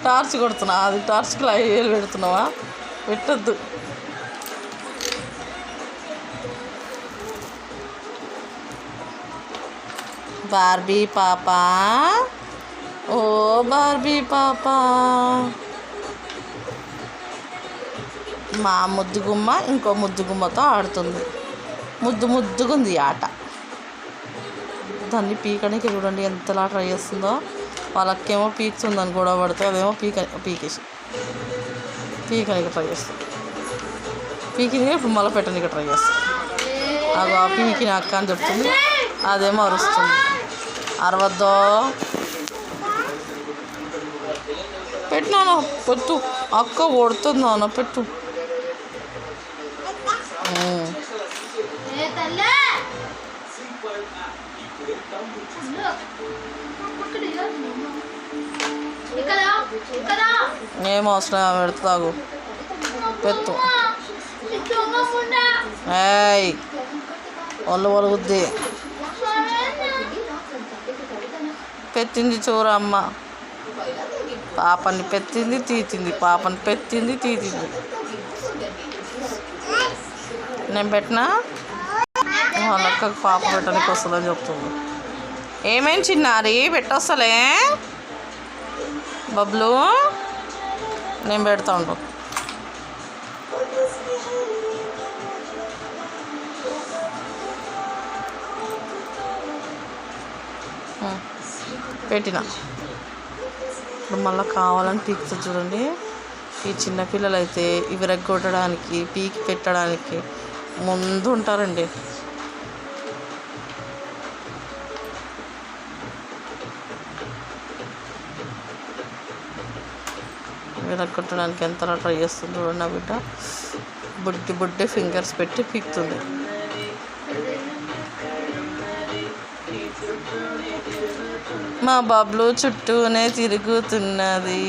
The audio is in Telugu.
టార్చ్ కొడుతున్నా, అది టార్చ్కి వేలు పెడుతున్నావా? పెట్టద్దు. బార్బీ పాప, ఓ బార్బీ పాప, మా ముద్దుగుమ్మ ఇంకో ముద్దుగుమ్మతో ఆడుతుంది. ముద్దుగుంది ఆట. దాన్ని పీకడానికి చూడండి ఎంతలా ట్రై చేస్తుందో. వాళ్ళకేమో పీకుతుందని గొడవ పడితే అదేమో పీకనికి ట్రై చేస్తుంది. పీకిని ఇప్పుడు మళ్ళీ పెట్టడానికి ట్రై చేస్తుంది. అది ఆ పీకిన అక్క అని చెప్తుంది, అదేమో అరుస్తుంది. అరవద్దో, పెట్టినాను, పెట్టు, అక్క కొడుతుంది నాన్న, పెట్టు. ఏం అవసరం పెడతాగు, పెట్టు. ఏయ్ ఒళ్ళు ఒలుగుద్ది. పెట్టింది చూరమ్మ, పాపని పెట్టింది తీసింది, పాపని పెట్టింది తీసింది. నేను పెట్టినా వాళ్ళ అక్కకు పాప పెట్టడానికి వస్తుందని చెప్తుంది. ఏమేమి చిన్నారి పెట్టొస్తలే బబ్లు, నేను పెడతా ఉంటా. పెట్టిన ఇప్పుడు మళ్ళీ కావాలని పీకుతుంది చూడండి. ఈ చిన్నపిల్లలు అయితే ఇవి రెగ్గొట్టడానికి పీకి పెట్టడానికి ముందు ఉంటారండి. విరగొట్టడానికి ఎంతలా ట్రై చేస్తుంది చూడండి. నా బిడ్డ బుడ్డి ఫింగర్స్ పెట్టి పీకుతుంది. మా బబ్లు చుట్టూనే తిరుగుతున్నది.